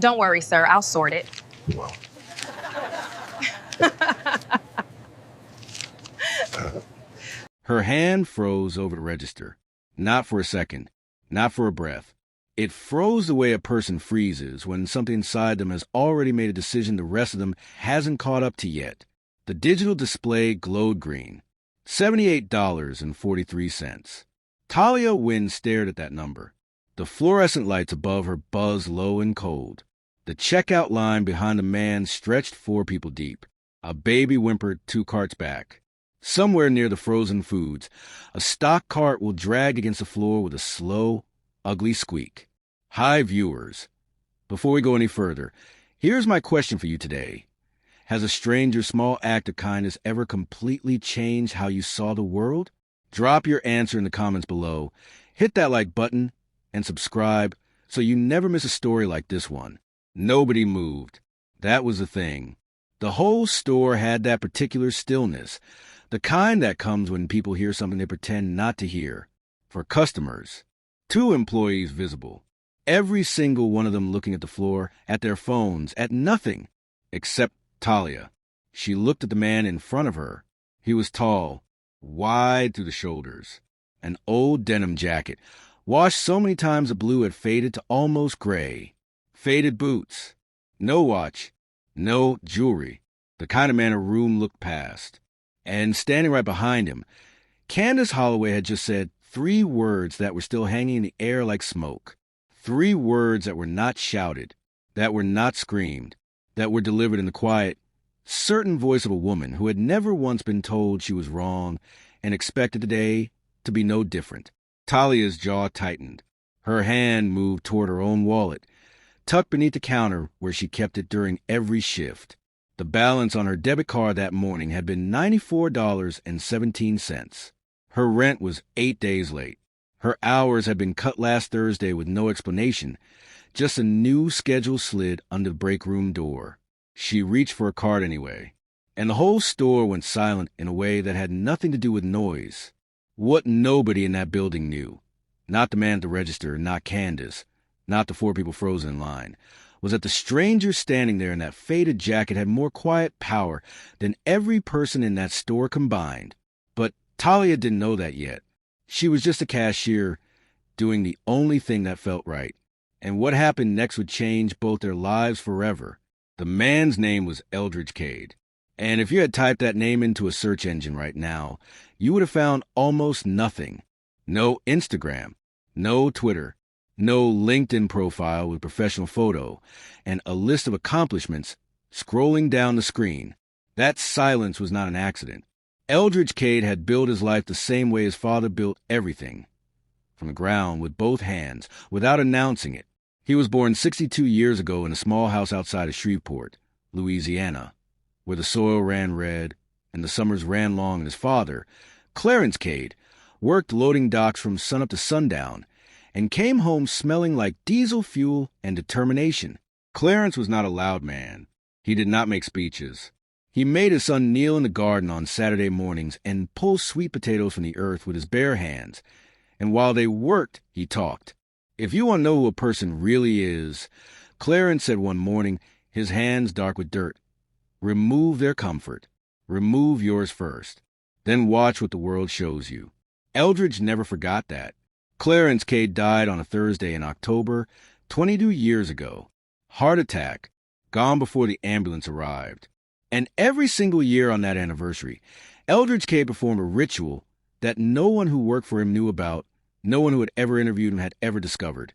Don't worry, sir. I'll sort it. Well. Her hand froze over the register. Not for a second. Not for a breath. It froze the way a person freezes when something inside them has already made a decision the rest of them hasn't caught up to yet. The digital display glowed green. $78.43. Talia Wynn stared at that number. The fluorescent lights above her buzzed low and cold. The checkout line behind the man stretched 4 people deep. A baby whimpered 2 carts back. Somewhere near the frozen foods, a stock cart will drag against the floor with a slow, ugly squeak. Hi, viewers. Before we go any further, here's my question for you today. Has a stranger's small act of kindness ever completely changed how you saw the world? Drop your answer in the comments below. Hit that like button and subscribe so you never miss a story like this one. Nobody moved. That was the thing. The whole store had that particular stillness, the kind that comes when people hear something they pretend not to hear. For customers, 2 employees visible. Every single one of them looking at the floor, at their phones, at nothing, except Talia. She looked at the man in front of her. He was tall, wide through the shoulders. An old denim jacket, washed so many times the blue had faded to almost gray. Faded boots. No watch. No jewelry. The kind of man a room looked past. And standing right behind him, Candace Holloway had just said 3 words that were still hanging in the air like smoke. 3 words that were not shouted, that were not screamed, that were delivered in the quiet, certain voice of a woman who had never once been told she was wrong and expected today to be no different. Talia's jaw tightened. Her hand moved toward her own wallet, tucked beneath the counter where she kept it during every shift. The balance on her debit card that morning had been $94.17. Her rent was 8 days late. Her hours had been cut last Thursday with no explanation, just a new schedule slid under the break room door. She reached for a card anyway, and the whole store went silent in a way that had nothing to do with noise. What nobody in that building knew, not the man at the register, not Candace, not the 4 people frozen in line, was that the stranger standing there in that faded jacket had more quiet power than every person in that store combined. But Talia didn't know that yet. She was just a cashier doing the only thing that felt right. And what happened next would change both their lives forever. The man's name was Eldridge Cade. And if you had typed that name into a search engine right now, you would have found almost nothing. No Instagram, no Twitter, no LinkedIn profile with professional photo, and a list of accomplishments scrolling down the screen. That silence was not an accident. Eldridge Cade had built his life the same way his father built everything, from the ground with both hands, without announcing it. He was born 62 years ago in a small house outside of Shreveport, Louisiana, where the soil ran red and the summers ran long, and his father, Clarence Cade, worked loading docks from sunup to sundown and came home smelling like diesel fuel and determination. Clarence was not a loud man. He did not make speeches. He made his son kneel in the garden on Saturday mornings and pull sweet potatoes from the earth with his bare hands. And while they worked, he talked. If you want to know who a person really is, Clarence said one morning, his hands dark with dirt, remove their comfort. Remove yours first. Then watch what the world shows you. Eldridge never forgot that. Clarence Cade died on a Thursday in October, 22 years ago. Heart attack, gone before the ambulance arrived. And every single year on that anniversary, Eldridge Cade performed a ritual that no one who worked for him knew about, no one who had ever interviewed him had ever discovered,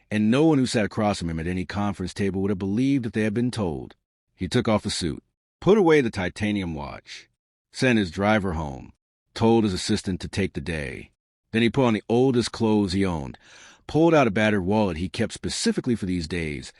and no one who sat across from him at any conference table would have believed if they had been told. He took off the suit, put away the titanium watch, sent his driver home, told his assistant to take the day. Then he put on the oldest clothes he owned, pulled out a battered wallet he kept specifically for these days,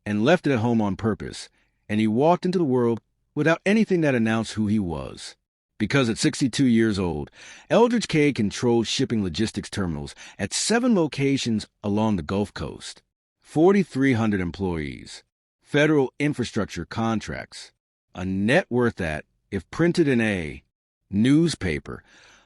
and left it at home on purpose, and he walked into the world without anything that announced who he was. Because at 62 years old, Eldridge Cade controlled shipping logistics terminals at 7 locations along the Gulf Coast, 4,300 employees, federal infrastructure contracts, a net worth that, if printed in a newspaper,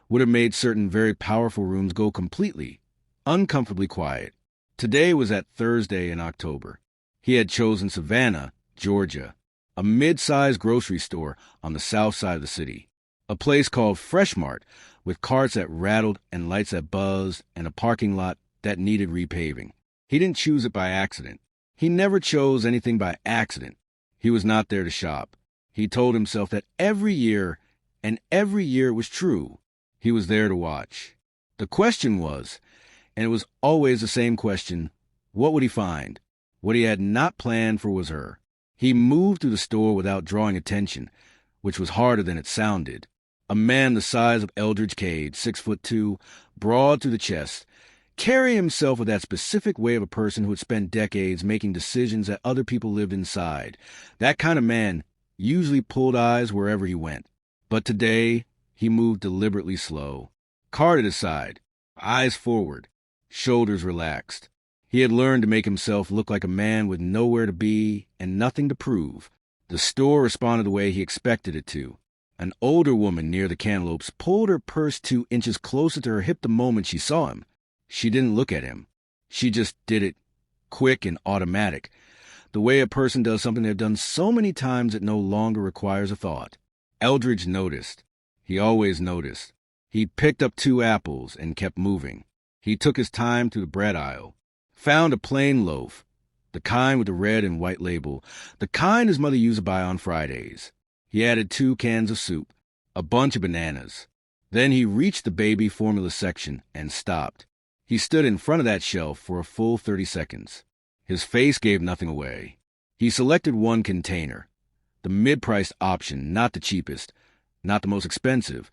would have made certain very powerful rooms go completely, uncomfortably quiet. Today was that Thursday in October. He had chosen Savannah, Georgia, a mid-sized grocery store on the south side of the city, a place called Fresh Mart with carts that rattled and lights that buzzed and a parking lot that needed repaving. He didn't choose it by accident. He never chose anything by accident. He was not there to shop. He told himself that every year, and every year it was true, he was there to watch. The question was, and it was always the same question, what would he find? What he had not planned for was her. He moved through the store without drawing attention, which was harder than it sounded. A man the size of Eldridge Cade, 6'2", broad through the chest, carrying himself with that specific way of a person who had spent decades making decisions that other people lived inside. That kind of man usually pulled eyes wherever he went. But today, he moved deliberately slow, cart at his side, eyes forward, shoulders relaxed. He had learned to make himself look like a man with nowhere to be and nothing to prove. The store responded the way he expected it to. An older woman near the cantaloupes pulled her purse 2 inches closer to her hip the moment she saw him. She didn't look at him. She just did it, quick and automatic, the way a person does something they've done so many times it no longer requires a thought. Eldridge noticed. He always noticed. He picked up 2 apples and kept moving. He took his time through the bread aisle, found a plain loaf, the kind with the red and white label, the kind his mother used to buy on Fridays. He added 2 cans of soup, a bunch of bananas. Then he reached the baby formula section and stopped. He stood in front of that shelf for a full 30 seconds. His face gave nothing away. He selected 1 container, the mid-priced option, not the cheapest, not the most expensive,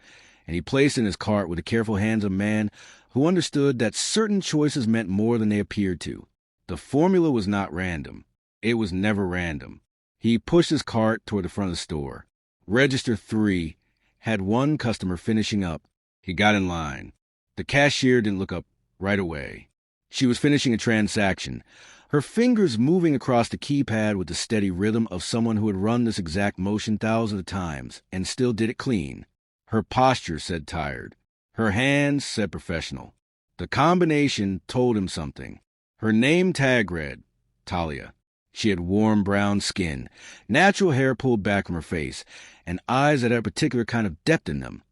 and he placed it in his cart with the careful hands of a man who understood that certain choices meant more than they appeared to. The formula was not random. It was never random. He pushed his cart toward the front of the store. Register 3 had 1 customer finishing up. He got in line. The cashier didn't look up right away. She was finishing a transaction, her fingers moving across the keypad with the steady rhythm of someone who had run this exact motion thousands of times and still did it clean. Her posture said tired. Her hands said professional. The combination told him something. Her name tag read, Talia. She had warm brown skin, natural hair pulled back from her face, and eyes that had a particular kind of depth in them.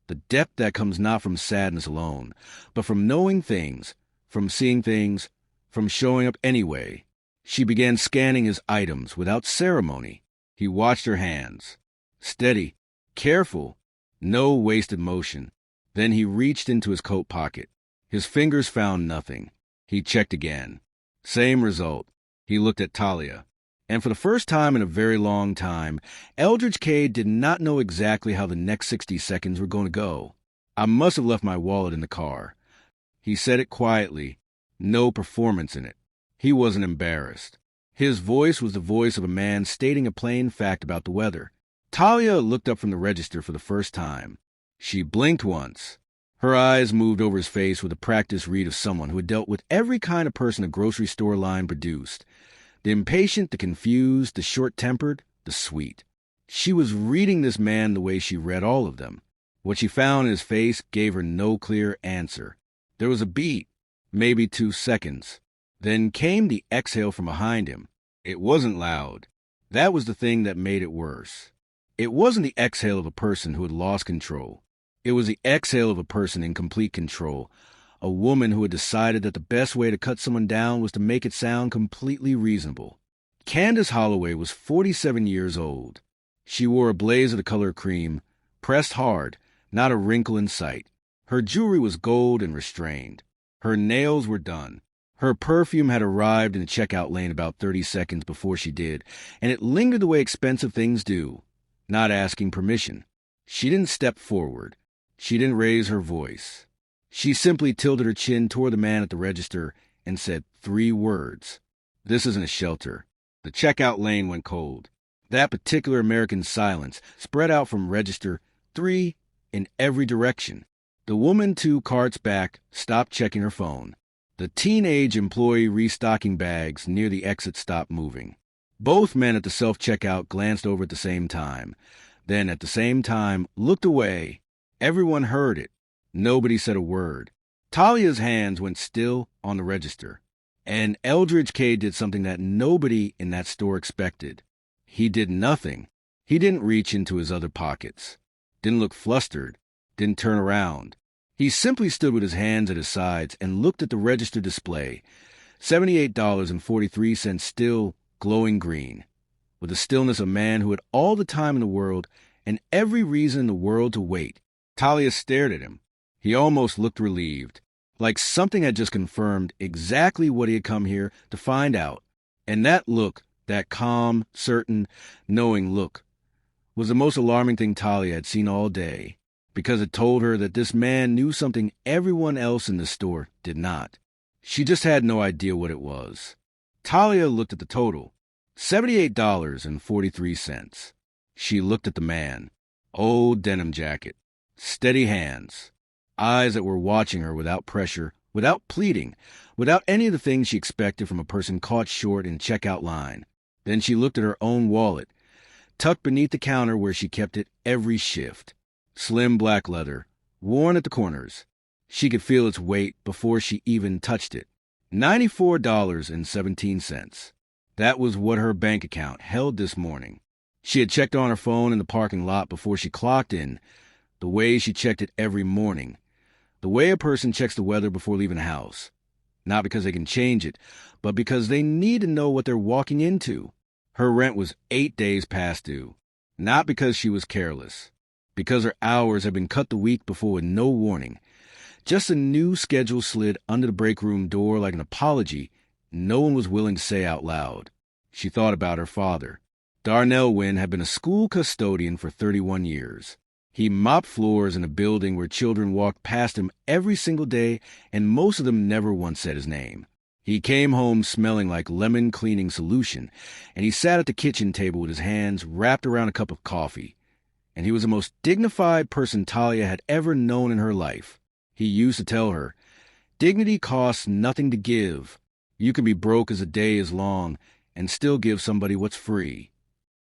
The depth that comes not from sadness alone, but from knowing things, from seeing things, from showing up anyway. She began scanning his items without ceremony. He watched her hands. Steady, careful, no wasted motion. Then he reached into his coat pocket. His fingers found nothing. He checked again. Same result. He looked at Talia. And for the first time in a very long time, Eldridge Cade did not know exactly how the next 60 seconds were going to go. I must have left my wallet in the car. He said it quietly, no performance in it. He wasn't embarrassed. His voice was the voice of a man stating a plain fact about the weather. Talia looked up from the register for the first time. She blinked once. Her eyes moved over his face with a practiced read of someone who had dealt with every kind of person a grocery store line produced. The impatient, the confused, the short-tempered, the sweet. She was reading this man the way she read all of them. What she found in his face gave her no clear answer. There was a beat, maybe 2 seconds. Then came the exhale from behind him. It wasn't loud. That was the thing that made it worse. It wasn't the exhale of a person who had lost control. It was the exhale of a person in complete control, a woman who had decided that the best way to cut someone down was to make it sound completely reasonable. Candace Holloway was 47 years old. She wore a blazer the color of cream, pressed hard, not a wrinkle in sight. Her jewelry was gold and restrained. Her nails were done. Her perfume had arrived in the checkout lane about 30 seconds before she did, and it lingered the way expensive things do, not asking permission. She didn't step forward. She didn't raise her voice. She simply tilted her chin toward the man at the register and said 3 words. This isn't a shelter. The checkout lane went cold. That particular American silence spread out from register 3 in every direction. The woman 2 carts back stopped checking her phone. The teenage employee restocking bags near the exit stopped moving. Both men at the self-checkout glanced over at the same time, then at the same time looked away. Everyone heard it. Nobody said a word. Talia's hands went still on the register. And Eldridge Cade did something that nobody in that store expected. He did nothing. He didn't reach into his other pockets, didn't look flustered, didn't turn around. He simply stood with his hands at his sides and looked at the register display, $78.43 still glowing green, with the stillness of a man who had all the time in the world and every reason in the world to wait. Talia stared at him. He almost looked relieved, like something had just confirmed exactly what he had come here to find out. And that look, that calm, certain, knowing look, was the most alarming thing Talia had seen all day, because it told her that this man knew something everyone else in the store did not. She just had no idea what it was. Talia looked at the total, $78.43. She looked at the man. Old denim jacket, steady hands, eyes that were watching her without pressure, without pleading, without any of the things she expected from a person caught short in checkout line. Then she looked at her own wallet, tucked beneath the counter where she kept it every shift. Slim black leather, worn at the corners. She could feel its weight before she even touched it. $94.17. That was what her bank account held this morning. She had checked on her phone in the parking lot before she clocked in, the way she checked it every morning, the way a person checks the weather before leaving the house. Not because they can change it, but because they need to know what they're walking into. Her rent was 8 days past due, not because she was careless, because her hours had been cut the week before with no warning. Just a new schedule slid under the break room door like an apology no one was willing to say out loud. She thought about her father. Talia Wynn had been a school custodian for 31 years. He mopped floors in a building where children walked past him every single day, and most of them never once said his name. He came home smelling like lemon cleaning solution, and he sat at the kitchen table with his hands wrapped around a cup of coffee. And he was the most dignified person Talia had ever known in her life. He used to tell her, "Dignity costs nothing to give. You can be broke as a day is long and still give somebody what's free."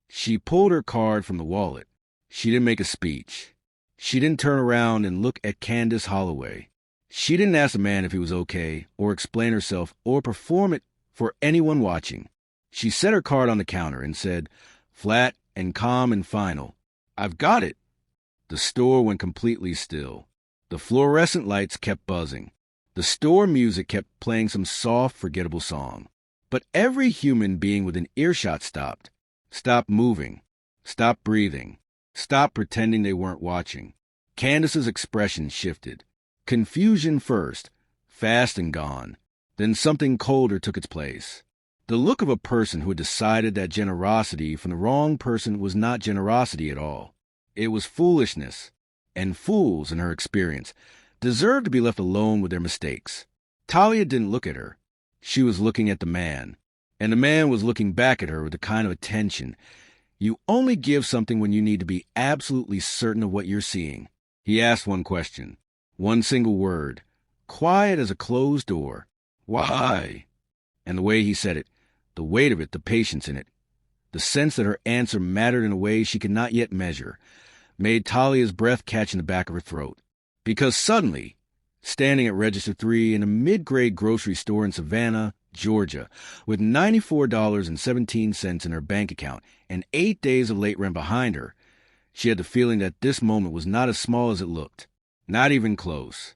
She pulled her card from the wallet. She didn't make a speech. She didn't turn around and look at Candace Holloway. She didn't ask the man if he was okay, or explain herself, or perform it for anyone watching. She set her card on the counter and said, flat and calm and final, "I've got it." The store went completely still. The fluorescent lights kept buzzing. The store music kept playing some soft, forgettable song. But every human being within earshot stopped. Stopped moving. Stopped breathing. Stopped pretending they weren't watching. Candace's expression shifted. Confusion first, fast and gone. Then something colder took its place. The look of a person who had decided that generosity from the wrong person was not generosity at all. It was foolishness. And fools, in her experience, deserved to be left alone with their mistakes. Talia didn't look at her. She was looking at the man. And the man was looking back at her with the kind of attention. You only give something when you need to be absolutely certain of what you're seeing. He asked one question. One single word. Quiet as a closed door. "Why?" And the way he said it, the weight of it, the patience in it, the sense that her answer mattered in a way she could not yet measure, made Talia's breath catch in the back of her throat. Because suddenly, standing at Register 3 in a mid-grade grocery store in Savannah, Georgia, with $94.17 in her bank account and 8 days of late rent behind her, she had the feeling that this moment was not as small as it looked. Not even close.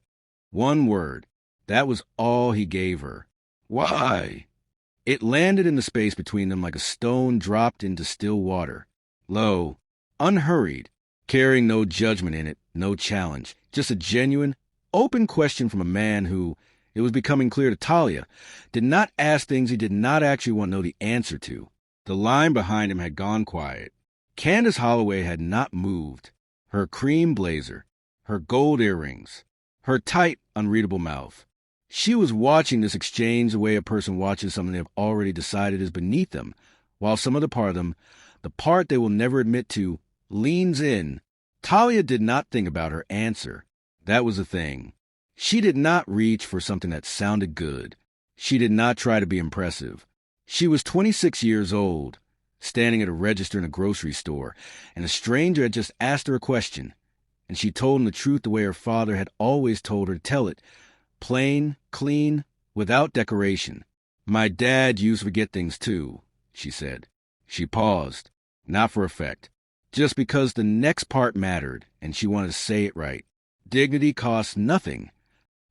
One word. That was all he gave her. "Why?" It landed in the space between them like a stone dropped into still water. Low, unhurried, carrying no judgment in it, no challenge, just a genuine, open question from a man who, it was becoming clear to Talia, did not ask things he did not actually want to know the answer to. The line behind him had gone quiet. Candace Holloway had not moved. Her cream blazer, her gold earrings, her tight, unreadable mouth. She was watching this exchange the way a person watches something they've already decided is beneath them, while some other part of them, the part they will never admit to, leans in. Talia did not think about her answer. That was the thing. She did not reach for something that sounded good. She did not try to be impressive. She was 26 years old, standing at a register in a grocery store, and a stranger had just asked her a question, and she told him the truth the way her father had always told her to tell it, plain, clean, without decoration. My dad used to forget things too, she said. She paused, not for effect, just because the next part mattered and she wanted to say it right. Dignity costs nothing.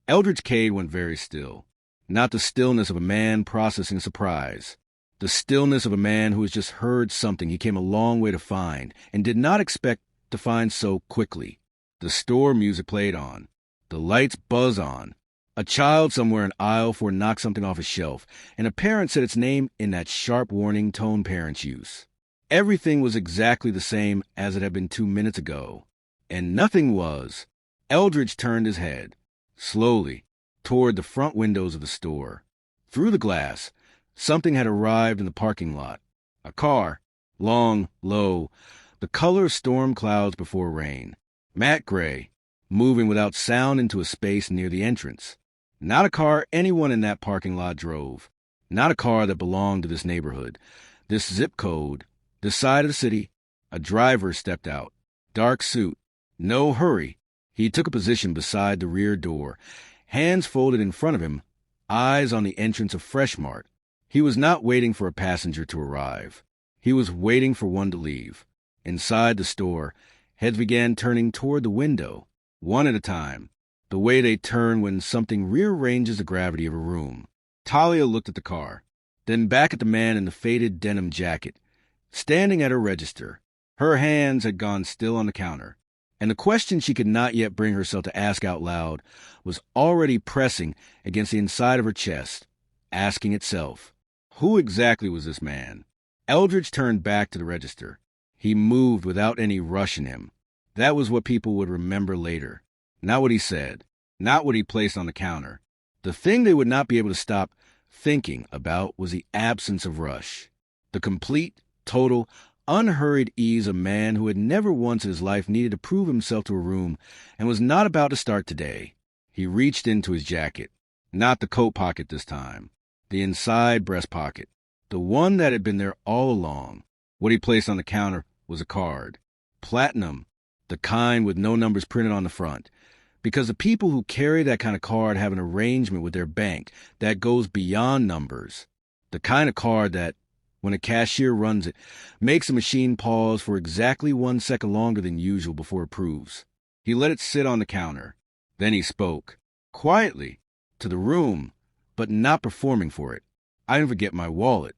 Eldridge Cade went very still. Not the stillness of a man processing surprise. The stillness of a man who has just heard something he came a long way to find and did not expect to find so quickly. The store music played on. The lights buzz on. A child somewhere in aisle 4 knocked something off a shelf, and a parent said its name in that sharp warning tone parents use. Everything was exactly the same as it had been 2 minutes ago. And nothing was. Eldridge turned his head, slowly, toward the front windows of the store. Through the glass, something had arrived in the parking lot. A car, long, low, the color of storm clouds before rain. Matte gray, moving without sound into a space near the entrance. Not a car anyone in that parking lot drove. Not a car that belonged to this neighborhood, this zip code, this side of the city. A driver stepped out. Dark suit. No hurry. He took a position beside the rear door, hands folded in front of him, eyes on the entrance of Fresh Mart. He was not waiting for a passenger to arrive. He was waiting for one to leave. Inside the store, heads began turning toward the window, one at a time, the way they turn when something rearranges the gravity of a room. Talia looked at the car, then back at the man in the faded denim jacket, standing at her register. Her hands had gone still on the counter, and the question she could not yet bring herself to ask out loud was already pressing against the inside of her chest, asking itself, who exactly was this man? Eldridge turned back to the register. He moved without any rush in him. That was what people would remember later. Not what he said, not what he placed on the counter. The thing they would not be able to stop thinking about was the absence of rush. The complete, total, unhurried ease of a man who had never once in his life needed to prove himself to a room and was not about to start today. He reached into his jacket. Not the coat pocket this time. The inside breast pocket. The one that had been there all along. What he placed on the counter was a card. Platinum. The kind with no numbers printed on the front. Because the people who carry that kind of card have an arrangement with their bank that goes beyond numbers. The kind of card that, when a cashier runs it, makes the machine pause for exactly 1 second longer than usual before it approves. He let it sit on the counter. Then he spoke, quietly, to the room, but not performing for it. I didn't forget my wallet.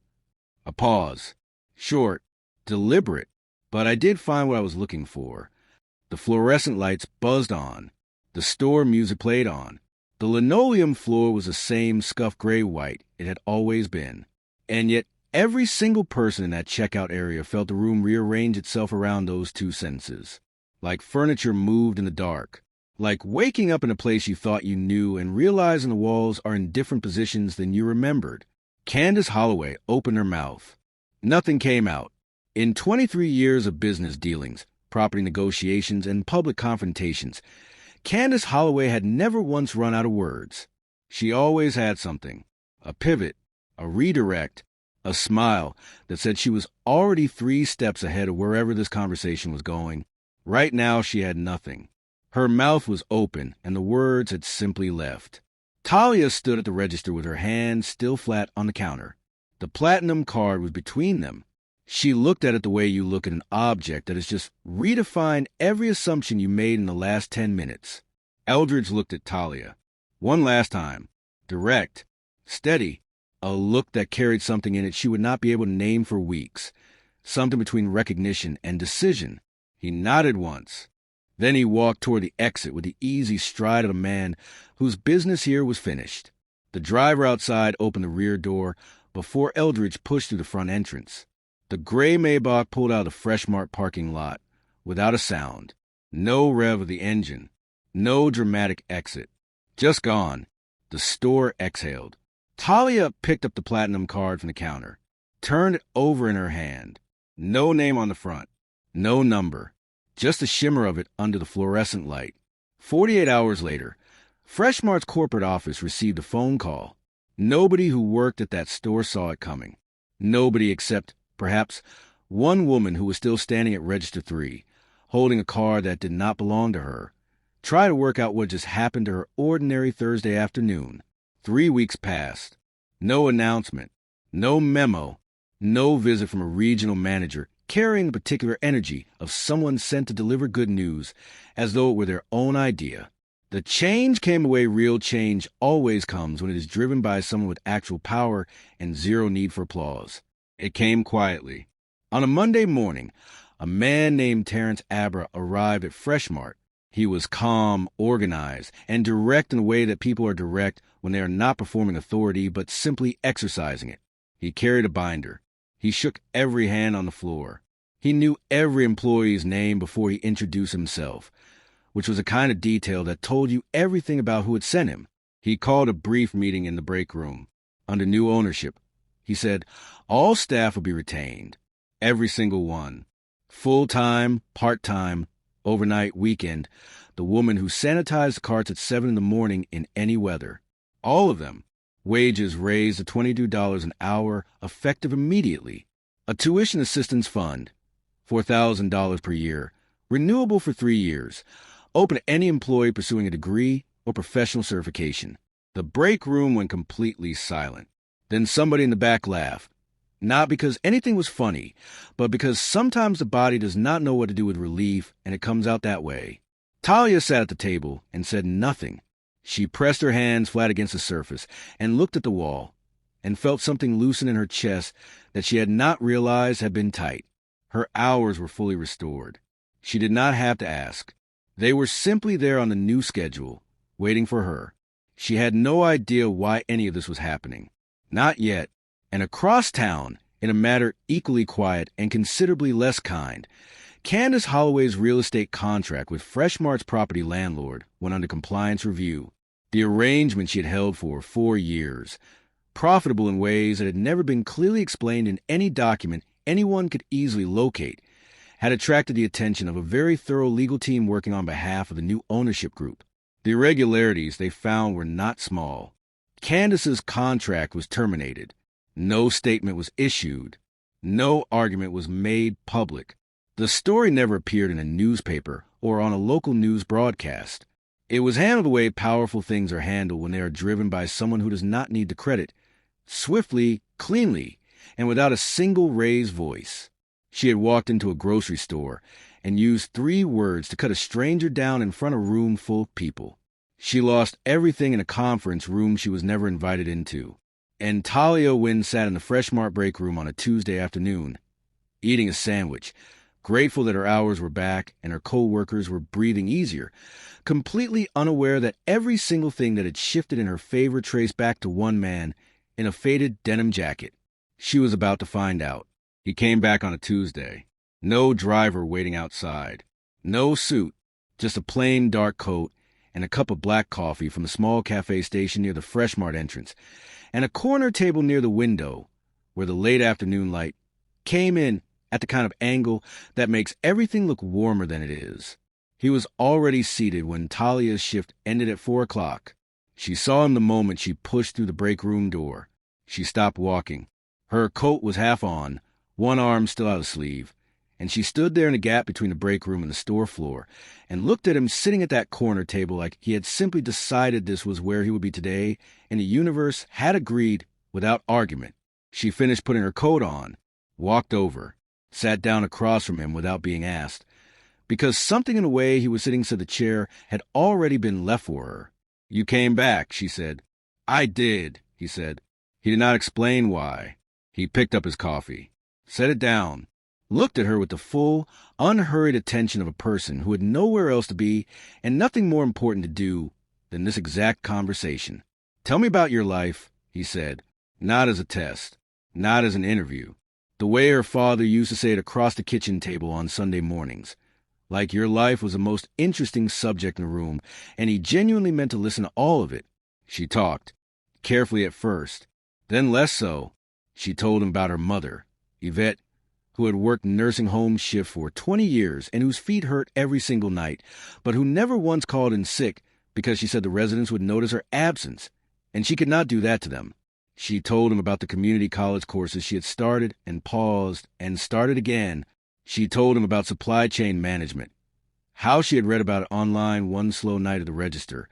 A pause. Short, deliberate, but I did find what I was looking for. The fluorescent lights buzzed on. The store music played on. The linoleum floor was the same scuffed gray-white it had always been. And yet every single person in that checkout area felt the room rearrange itself around those 2 sentences. Like furniture moved in the dark. Like waking up in a place you thought you knew and realizing the walls are in different positions than you remembered. Candace Holloway opened her mouth. Nothing came out. In 23 years of business dealings, property negotiations, and public confrontations, Candace Holloway had never once run out of words. She always had something. A pivot, a redirect, a smile that said she was already 3 steps ahead of wherever this conversation was going. Right now she had nothing. Her mouth was open, and the words had simply left. Talia stood at the register with her hand still flat on the counter. The platinum card was between them. She looked at it the way you look at an object that has just redefined every assumption you made in the last 10 minutes. Eldridge looked at Talia. One last time. Direct. Steady. A look that carried something in it she would not be able to name for weeks. Something between recognition and decision. He nodded once. Then he walked toward the exit with the easy stride of a man whose business here was finished. The driver outside opened the rear door before Eldridge pushed through the front entrance. The gray Maybach pulled out of the Fresh Mart parking lot without a sound. No rev of the engine. No dramatic exit. Just gone. The store exhaled. Talia picked up the platinum card from the counter, turned it over in her hand. No name on the front. No number. Just the shimmer of it under the fluorescent light. 48 hours later, Fresh Mart's corporate office received a phone call. Nobody who worked at that store saw it coming. Nobody except, perhaps, one woman who was still standing at Register 3, holding a card that did not belong to her. Try to work out what just happened to her ordinary Thursday afternoon. 3 weeks passed. No announcement, no memo, no visit from a regional manager carrying the particular energy of someone sent to deliver good news as though it were their own idea. The change came the way real change always comes when it is driven by someone with actual power and zero need for applause. It came quietly. On a Monday morning, a man named Terrence Abra arrived at Freshmart. He was calm, organized, and direct in the way that people are direct when they are not performing authority but simply exercising it. He carried a binder. He shook every hand on the floor. He knew every employee's name before he introduced himself, which was a kind of detail that told you everything about who had sent him. He called a brief meeting in the break room. Under new ownership, he said, all staff will be retained. Every single one. Full-time, part-time, overnight, weekend, the woman who sanitized the carts at 7 in the morning in any weather. All of them. Wages raised to $22 an hour, effective immediately. A tuition assistance fund, $4,000 per year, renewable for 3 years, open to any employee pursuing a degree or professional certification. The break room went completely silent. Then somebody in the back laughed. Not because anything was funny, but because sometimes the body does not know what to do with relief, and it comes out that way. Talia sat at the table and said nothing. She pressed her hands flat against the surface and looked at the wall, and felt something loosen in her chest that she had not realized had been tight. Her hours were fully restored. She did not have to ask. They were simply there on the new schedule, waiting for her. She had no idea why any of this was happening. Not yet. And across town, in a matter equally quiet and considerably less kind, Candace Holloway's real estate contract with Freshmart's property landlord went under compliance review. The arrangement she had held for 4 years, profitable in ways that had never been clearly explained in any document anyone could easily locate, had attracted the attention of a very thorough legal team working on behalf of the new ownership group. The irregularities they found were not small. Candace's contract was terminated. No statement was issued. No argument was made public. The story never appeared in a newspaper or on a local news broadcast. It was handled the way powerful things are handled when they are driven by someone who does not need the credit. Swiftly, cleanly, and without a single raised voice. She had walked into a grocery store and used 3 words to cut a stranger down in front of a room full of people. She lost everything in a conference room she was never invited into. And Talia Wynn sat in the Freshmart break room on a Tuesday afternoon, eating a sandwich, grateful that her hours were back and her co-workers were breathing easier, completely unaware that every single thing that had shifted in her favor traced back to one man in a faded denim jacket. She was about to find out. He came back on a Tuesday. No driver waiting outside. No suit, just a plain dark coat and a cup of black coffee from a small cafe station near the Freshmart entrance, and a corner table near the window where the late afternoon light came in at the kind of angle that makes everything look warmer than it is. He was already seated when Talia's shift ended at 4 o'clock. She saw him the moment she pushed through the break room door. She stopped walking. Her coat was half on, one arm still out of sleeve, and she stood there in the gap between the break room and the store floor and looked at him sitting at that corner table like he had simply decided this was where he would be today, and the universe had agreed without argument. She finished putting her coat on, walked over, sat down across from him without being asked, because something in the way he was sitting to the chair had already been left for her. "You came back," she said. "I did," he said. He did not explain why. He picked up his coffee, set it down, looked at her with the full, unhurried attention of a person who had nowhere else to be and nothing more important to do than this exact conversation. "Tell me about your life," he said, not as a test, not as an interview, the way her father used to say it across the kitchen table on Sunday mornings, like your life was the most interesting subject in the room, and he genuinely meant to listen to all of it. She talked, carefully at first, then less so. She told him about her mother, Yvette, who had worked nursing home shift for 20 years and whose feet hurt every single night, but who never once called in sick because she said the residents would notice her absence, and she could not do that to them. She told him about the community college courses she had started and paused and started again. She told him about supply chain management, how she had read about it online one slow night at the register,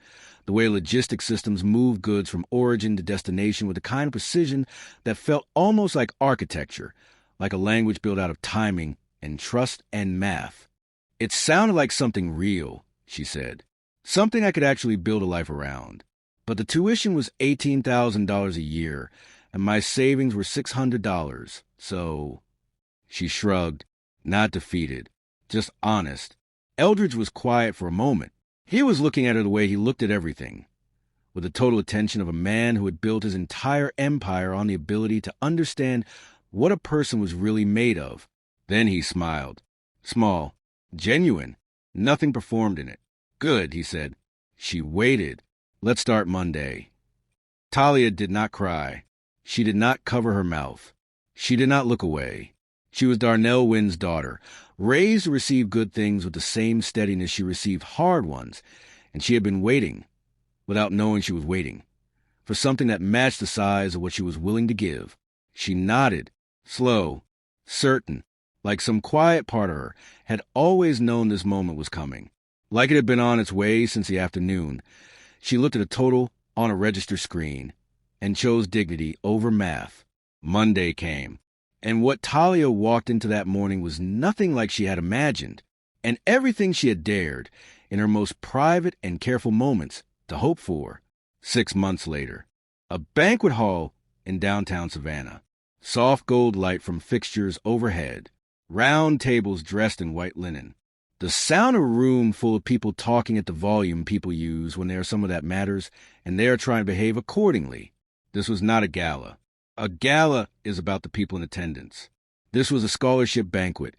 the way logistics systems move goods from origin to destination with a kind of precision that felt almost like architecture, like a language built out of timing and trust and math. It sounded like something real, she said, something I could actually build a life around. But the tuition was $18,000 a year, and my savings were $600, so... She shrugged, not defeated, just honest. Eldridge was quiet for a moment. He was looking at her the way he looked at everything, with the total attention of a man who had built his entire empire on the ability to understand what a person was really made of. Then he smiled. Small, genuine, nothing performed in it. Good, he said. She waited. Let's start Monday. Talia did not cry. She did not cover her mouth. She did not look away. She was Talia Wynn's daughter, raised to receive good things with the same steadiness she received hard ones, and she had been waiting, without knowing she was waiting, for something that matched the size of what she was willing to give. She nodded, slow, certain, like some quiet part of her had always known this moment was coming. Like it had been on its way since the afternoon, she looked at a total on a register screen and chose dignity over math. Monday came. And what Talia walked into that morning was nothing like she had imagined, and everything she had dared, in her most private and careful moments, to hope for. 6 months later, a banquet hall in downtown Savannah, soft gold light from fixtures overhead, round tables dressed in white linen. The sound of a room full of people talking at the volume people use when there are someone that matters, and they are trying to behave accordingly. This was not a gala. A gala is about the people in attendance. This was a scholarship banquet,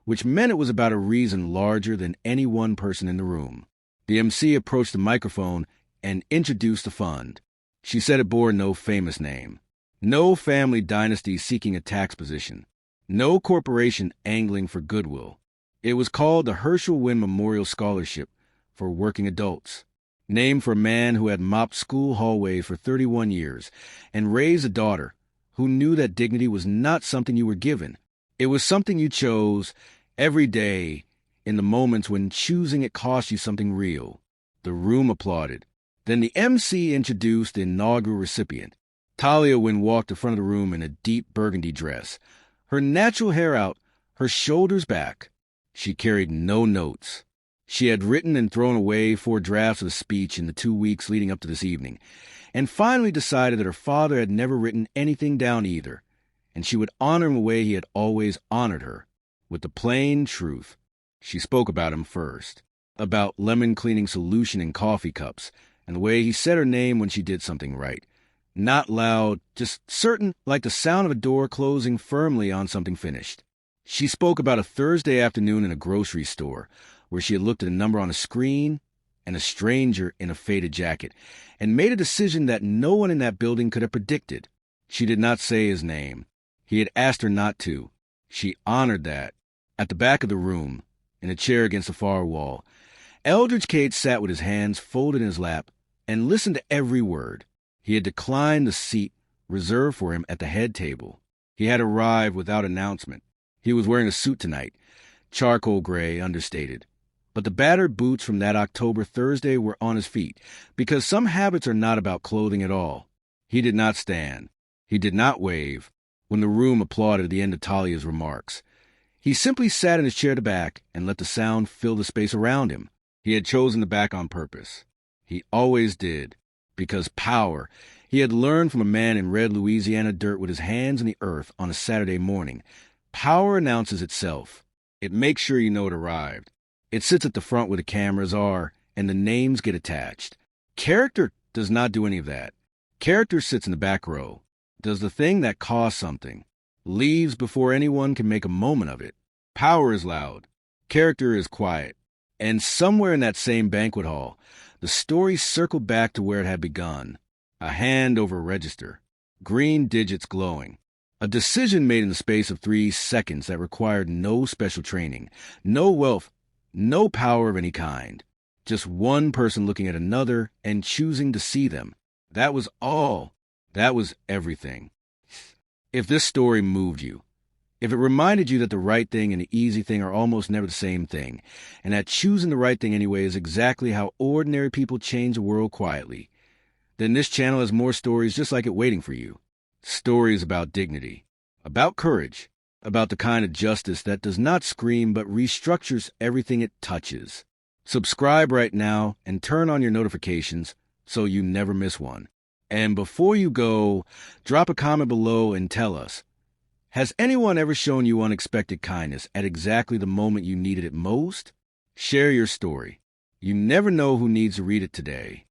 which meant it was about a reason larger than any one person in the room. The MC approached the microphone and introduced the fund. She said it bore no famous name, no family dynasty seeking a tax position, no corporation angling for goodwill. It was called the Herschel Wynn Memorial Scholarship for Working Adults, named for a man who had mopped school hallways for 31 years and raised a daughter who knew that dignity was not something you were given. It was something you chose every day in the moments when choosing it cost you something real. The room applauded. Then the MC introduced the inaugural recipient. Talia Wynn walked to front of the room in a deep burgundy dress, her natural hair out, her shoulders back. She carried no notes. She had written and thrown away 4 drafts of the speech in the 2 weeks leading up to this evening, and finally decided that her father had never written anything down either, and she would honor him the way he had always honored her, with the plain truth. She spoke about him first, about lemon cleaning solution in coffee cups, and the way he said her name when she did something right. Not loud, just certain, like the sound of a door closing firmly on something finished. She spoke about a Thursday afternoon in a grocery store, where she had looked at a number on a screen and a stranger in a faded jacket, and made a decision that no one in that building could have predicted. She did not say his name. He had asked her not to. She honored that. At the back of the room, in a chair against the far wall, Eldridge Cade sat with his hands folded in his lap and listened to every word. He had declined the seat reserved for him at the head table. He had arrived without announcement. He was wearing a suit tonight, charcoal gray, understated. But the battered boots from that October Thursday were on his feet, because some habits are not about clothing at all. He did not stand. He did not wave when the room applauded at the end of Talia's remarks. He simply sat in his chair at the back and let the sound fill the space around him. He had chosen the back on purpose. He always did, because power. He had learned from a man in red Louisiana dirt with his hands in the earth on a Saturday morning. Power announces itself. It makes sure you know it arrived. It sits at the front where the cameras are, and the names get attached. Character does not do any of that. Character sits in the back row, does the thing that costs something, leaves before anyone can make a moment of it. Power is loud. Character is quiet. And somewhere in that same banquet hall, the story circled back to where it had begun. A hand over a register, green digits glowing. A decision made in the space of 3 seconds that required no special training, no wealth, no power of any kind. Just one person looking at another and choosing to see them. That was all. That was everything. If this story moved you, If it reminded you that the right thing and the easy thing are almost never the same thing, and that choosing the right thing anyway is exactly how ordinary people change the world quietly, then this channel has more stories just like it waiting for you. Stories about dignity, about courage, about the kind of justice that does not scream but restructures everything it touches. Subscribe right now and turn on your notifications so you never miss one. And before you go, drop a comment below and tell us, has anyone ever shown you unexpected kindness at exactly the moment you needed it most? Share your story. You never know who needs to read it today.